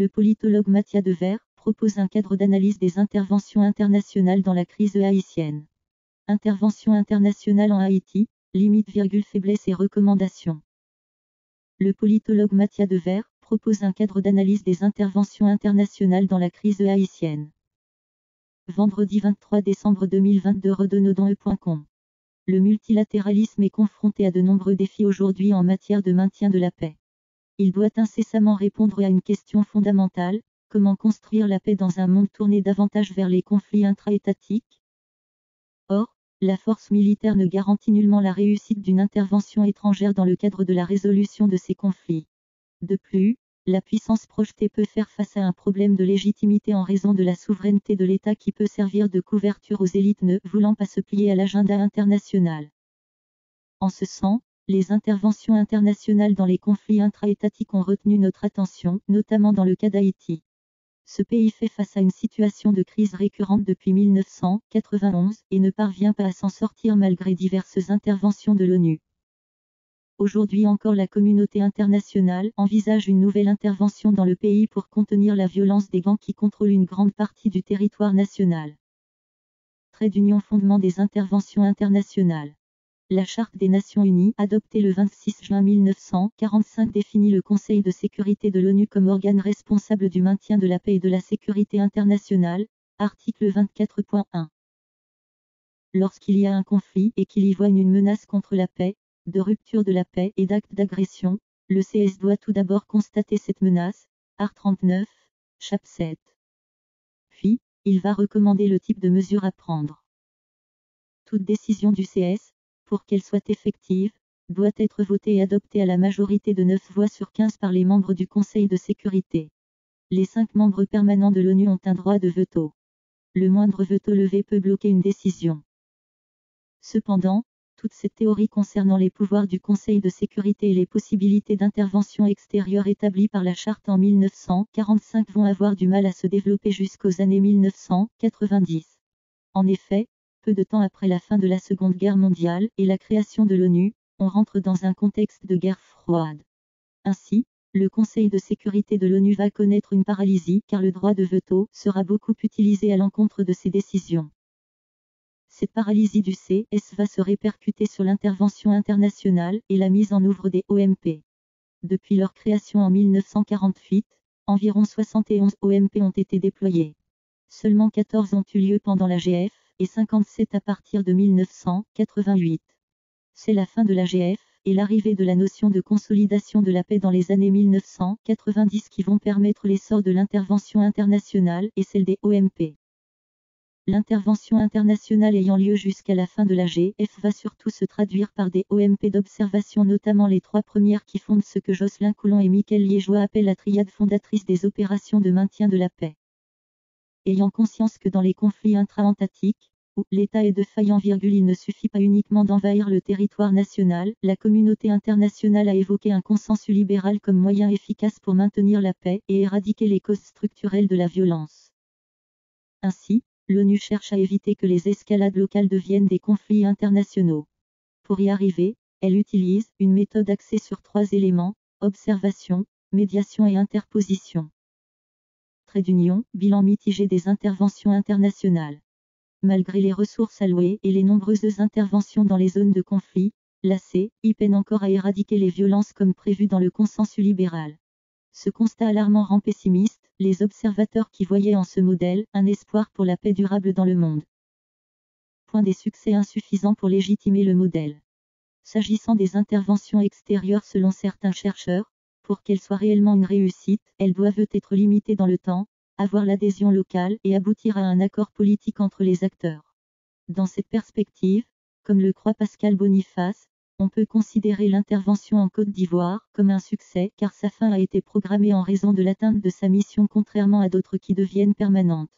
Le politologue Mathia Devers propose un cadre d'analyse des interventions internationales dans la crise haïtienne. Intervention internationale en Haïti, limites, faiblesses et recommandations. Le politologue Mathia Devers propose un cadre d'analyse des interventions internationales dans la crise haïtienne. Vendredi 23 décembre 2022, redonodon.com. Le multilatéralisme est confronté à de nombreux défis aujourd'hui en matière de maintien de la paix. Il doit incessamment répondre à une question fondamentale: comment construire la paix dans un monde tourné davantage vers les conflits intra-étatiques? Or, la force militaire ne garantit nullement la réussite d'une intervention étrangère dans le cadre de la résolution de ces conflits. De plus, la puissance projetée peut faire face à un problème de légitimité en raison de la souveraineté de l'État qui peut servir de couverture aux élites ne voulant pas se plier à l'agenda international. En ce sens, les interventions internationales dans les conflits intra-étatiques ont retenu notre attention, notamment dans le cas d'Haïti. Ce pays fait face à une situation de crise récurrente depuis 1991 et ne parvient pas à s'en sortir malgré diverses interventions de l'ONU. Aujourd'hui encore, la communauté internationale envisage une nouvelle intervention dans le pays pour contenir la violence des gangs qui contrôlent une grande partie du territoire national. Trait d'union, fondement des interventions internationales. La Charte des Nations Unies, adoptée le 26 juin 1945, définit le Conseil de sécurité de l'ONU comme organe responsable du maintien de la paix et de la sécurité internationale. Article 24.1. Lorsqu'il y a un conflit et qu'il y voit une menace contre la paix, de rupture de la paix et d'actes d'agression, le CS doit tout d'abord constater cette menace. Art. 39, Chap. 7. Puis, il va recommander le type de mesure à prendre. Toute décision du CS, pour qu'elle soit effective, doit être votée et adoptée à la majorité de 9 voix sur 15 par les membres du Conseil de sécurité. Les 5 membres permanents de l'ONU ont un droit de veto. Le moindre veto levé peut bloquer une décision. Cependant, toute cette théorie concernant les pouvoirs du Conseil de sécurité et les possibilités d'intervention extérieure établies par la Charte en 1945 vont avoir du mal à se développer jusqu'aux années 1990. En effet, peu de temps après la fin de la Seconde Guerre mondiale et la création de l'ONU, on rentre dans un contexte de guerre froide. Ainsi, le Conseil de sécurité de l'ONU va connaître une paralysie car le droit de veto sera beaucoup utilisé à l'encontre de ces décisions. Cette paralysie du CS va se répercuter sur l'intervention internationale et la mise en œuvre des OMP. Depuis leur création en 1948, environ 71 OMP ont été déployés. Seulement 14 ont eu lieu pendant l'AGF, et 57 à partir de 1988. C'est la fin de l'AGF et l'arrivée de la notion de consolidation de la paix dans les années 1990 qui vont permettre l'essor de l'intervention internationale et celle des OMP. L'intervention internationale ayant lieu jusqu'à la fin de l'AGF va surtout se traduire par des OMP d'observation, notamment les 3 premières qui fondent ce que Jocelyn Coulon et Michael Liégeois appellent la triade fondatrice des opérations de maintien de la paix. Ayant conscience que dans les conflits intra-étatiques, où l'État est défaillant, il ne suffit pas uniquement d'envahir le territoire national, la communauté internationale a évoqué un consensus libéral comme moyen efficace pour maintenir la paix et éradiquer les causes structurelles de la violence. Ainsi, l'ONU cherche à éviter que les escalades locales deviennent des conflits internationaux. Pour y arriver, elle utilise une méthode axée sur 3 éléments: observation, médiation et interposition. Trait d'union, bilan mitigé des interventions internationales. Malgré les ressources allouées et les nombreuses interventions dans les zones de conflit, la CI peine encore à éradiquer les violences comme prévu dans le consensus libéral. Ce constat alarmant rend pessimiste les observateurs qui voyaient en ce modèle un espoir pour la paix durable dans le monde. Point des succès insuffisants pour légitimer le modèle. S'agissant des interventions extérieures, selon certains chercheurs, pour qu'elles soient réellement une réussite, elles doivent être limitées dans le temps, avoir l'adhésion locale et aboutir à un accord politique entre les acteurs. Dans cette perspective, comme le croit Pascal Boniface, on peut considérer l'intervention en Côte d'Ivoire comme un succès car sa fin a été programmée en raison de l'atteinte de sa mission contrairement à d'autres qui deviennent permanentes.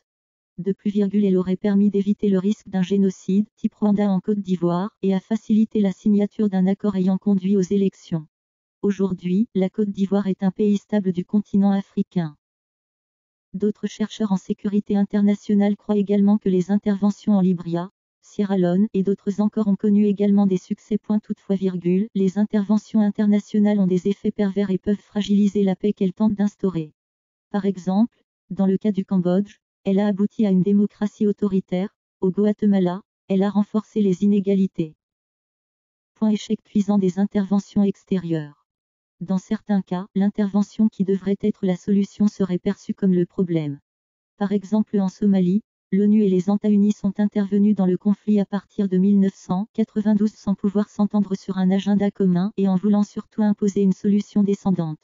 De plus, elle aurait permis d'éviter le risque d'un génocide type Rwanda en Côte d'Ivoire et a facilité la signature d'un accord ayant conduit aux élections. Aujourd'hui, la Côte d'Ivoire est un pays stable du continent africain. D'autres chercheurs en sécurité internationale croient également que les interventions en Libye, Sierra Leone et d'autres encore ont connu également des succès. Toutefois, les interventions internationales ont des effets pervers et peuvent fragiliser la paix qu'elles tentent d'instaurer. Par exemple, dans le cas du Cambodge, elle a abouti à une démocratie autoritaire. Au Guatemala, elle a renforcé les inégalités. Échec cuisant des interventions extérieures. Dans certains cas, l'intervention qui devrait être la solution serait perçue comme le problème. Par exemple en Somalie, l'ONU et les États-Unis sont intervenus dans le conflit à partir de 1992 sans pouvoir s'entendre sur un agenda commun et en voulant surtout imposer une solution descendante.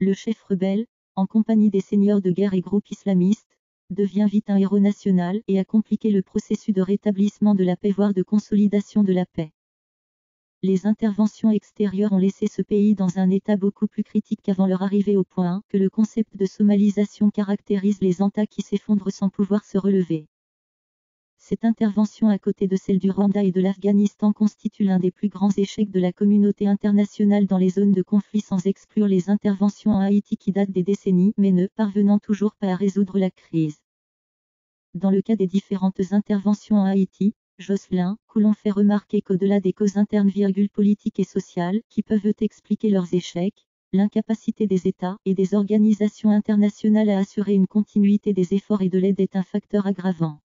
Le chef rebelle, en compagnie des seigneurs de guerre et groupes islamistes, devient vite un héros national et a compliqué le processus de rétablissement de la paix voire de consolidation de la paix. Les interventions extérieures ont laissé ce pays dans un état beaucoup plus critique qu'avant leur arrivée au point que le concept de somalisation caractérise les États qui s'effondrent sans pouvoir se relever. Cette intervention à côté de celle du Rwanda et de l'Afghanistan constitue l'un des plus grands échecs de la communauté internationale dans les zones de conflit sans exclure les interventions en Haïti qui datent des décennies mais ne parvenant toujours pas à résoudre la crise. Dans le cas des différentes interventions en Haïti, Jocelyn Coulon fait remarquer qu'au-delà des causes internes politiques et sociales qui peuvent expliquer leurs échecs, l'incapacité des États et des organisations internationales à assurer une continuité des efforts et de l'aide est un facteur aggravant.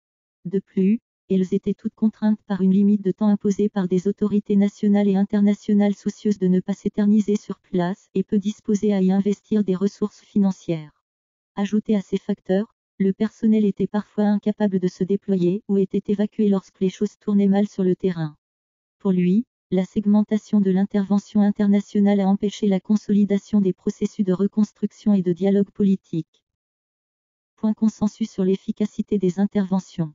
De plus, elles étaient toutes contraintes par une limite de temps imposée par des autorités nationales et internationales soucieuses de ne pas s'éterniser sur place et peu disposées à y investir des ressources financières. Ajouté à ces facteurs, le personnel était parfois incapable de se déployer ou était évacué lorsque les choses tournaient mal sur le terrain. Pour lui, la segmentation de l'intervention internationale a empêché la consolidation des processus de reconstruction et de dialogue politique. Consensus sur l'efficacité des interventions.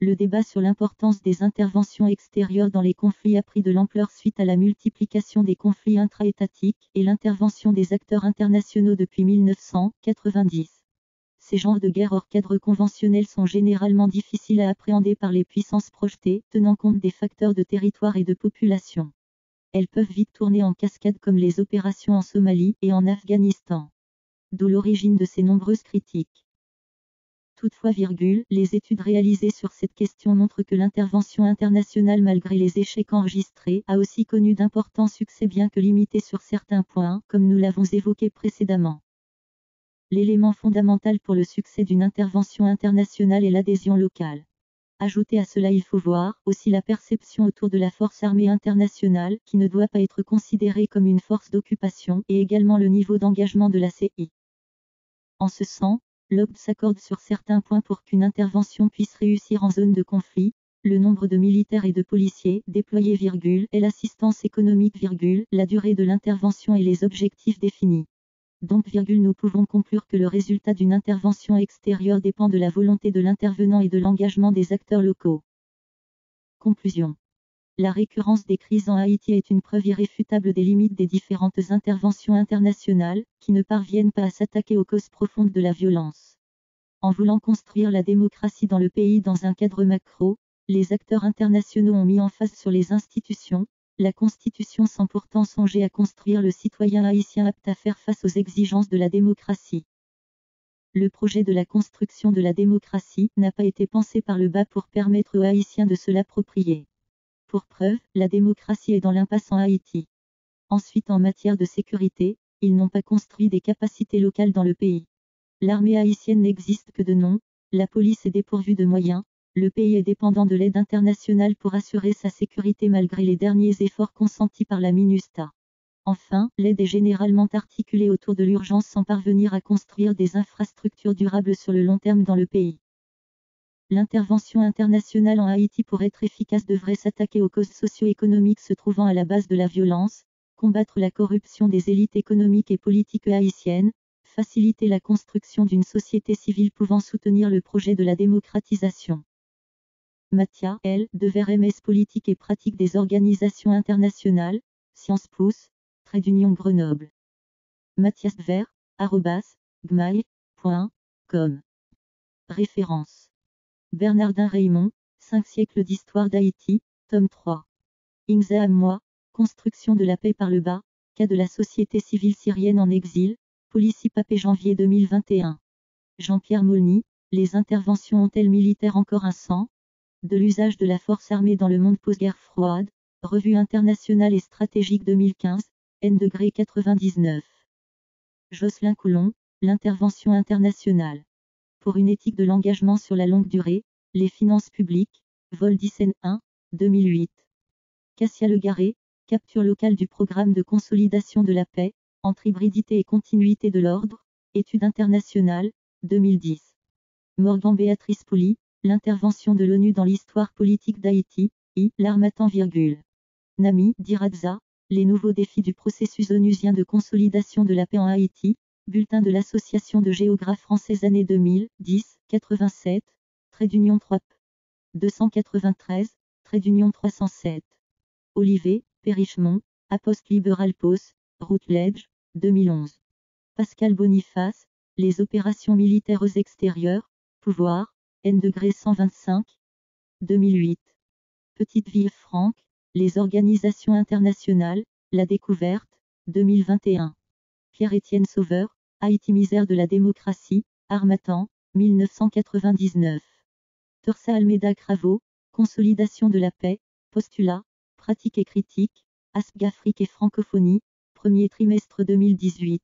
Le débat sur l'importance des interventions extérieures dans les conflits a pris de l'ampleur suite à la multiplication des conflits intra-étatiques et l'intervention des acteurs internationaux depuis 1990. Ces genres de guerre hors cadre conventionnel sont généralement difficiles à appréhender par les puissances projetées, tenant compte des facteurs de territoire et de population. Elles peuvent vite tourner en cascade comme les opérations en Somalie et en Afghanistan. D'où l'origine de ces nombreuses critiques. Toutefois, les études réalisées sur cette question montrent que l'intervention internationale, malgré les échecs enregistrés, a aussi connu d'importants succès bien que limités sur certains points, comme nous l'avons évoqué précédemment. L'élément fondamental pour le succès d'une intervention internationale est l'adhésion locale. Ajouté à cela, il faut voir aussi la perception autour de la force armée internationale, qui ne doit pas être considérée comme une force d'occupation, et également le niveau d'engagement de la CI. En ce sens, l'OCDE s'accorde sur certains points pour qu'une intervention puisse réussir en zone de conflit, le nombre de militaires et de policiers déployés, et l'assistance économique, la durée de l'intervention et les objectifs définis. Donc, nous pouvons conclure que le résultat d'une intervention extérieure dépend de la volonté de l'intervenant et de l'engagement des acteurs locaux. Conclusion. La récurrence des crises en Haïti est une preuve irréfutable des limites des différentes interventions internationales, qui ne parviennent pas à s'attaquer aux causes profondes de la violence. En voulant construire la démocratie dans le pays dans un cadre macro, les acteurs internationaux ont mis en phase sur les institutions, la Constitution sans pourtant songer à construire le citoyen haïtien apte à faire face aux exigences de la démocratie. Le projet de la construction de la démocratie n'a pas été pensé par le bas pour permettre aux Haïtiens de se l'approprier. Pour preuve, la démocratie est dans l'impasse en Haïti. Ensuite, en matière de sécurité, ils n'ont pas construit des capacités locales dans le pays. L'armée haïtienne n'existe que de nom, la police est dépourvue de moyens. Le pays est dépendant de l'aide internationale pour assurer sa sécurité malgré les derniers efforts consentis par la MINUSTAH. Enfin, l'aide est généralement articulée autour de l'urgence sans parvenir à construire des infrastructures durables sur le long terme dans le pays. L'intervention internationale en Haïti pour être efficace devrait s'attaquer aux causes socio-économiques se trouvant à la base de la violence, combattre la corruption des élites économiques et politiques haïtiennes, faciliter la construction d'une société civile pouvant soutenir le projet de la démocratisation. Mathia, L. Devers MS Politique et pratique des organisations internationales, Sciences Pousse, _d'union Grenoble. Mathias Devers, @gmail.com. Référence. Bernardin Raymond, 5 siècles d'histoire d'Haïti, tome 3. Inza Ammoua, Construction de la paix par le bas, cas de la société civile syrienne en exil, Policy Papé janvier 2021. Jean-Pierre Maulny, les interventions ont-elles militaires encore un sens ? De l'usage de la force armée dans le monde post-guerre froide, Revue internationale et stratégique 2015, N°99. Jocelyn Coulon, l'intervention internationale. Pour une éthique de l'engagement sur la longue durée, les finances publiques, Voldisen 1, 2008. Cassia Legaré, capture locale du programme de consolidation de la paix, entre hybridité et continuité de l'ordre, étude internationale, 2010. Morgan Béatrice Poli, l'intervention de l'ONU dans l'histoire politique d'Haïti, l'Harmattan, Nami Diradza, les nouveaux défis du processus onusien de consolidation de la paix en Haïti, bulletin de l'Association de géographes française année 2010, 87, trait d'union 3 p. 293, trait d'union 307. Olivet, Périchemont, Apost Liberal Post, Routledge, 2011. Pascal Boniface, les opérations militaires aux extérieurs, pouvoir, N°125, 2008. Petite Ville Franck, les organisations internationales, la découverte, 2021. Pierre-Étienne Sauveur, Haïti misère de la démocratie, Harmattan, 1999. Torsa Almeida Cravo, consolidation de la paix, postulat, pratique et critique, Aspg Afrique et francophonie, premier trimestre 2018.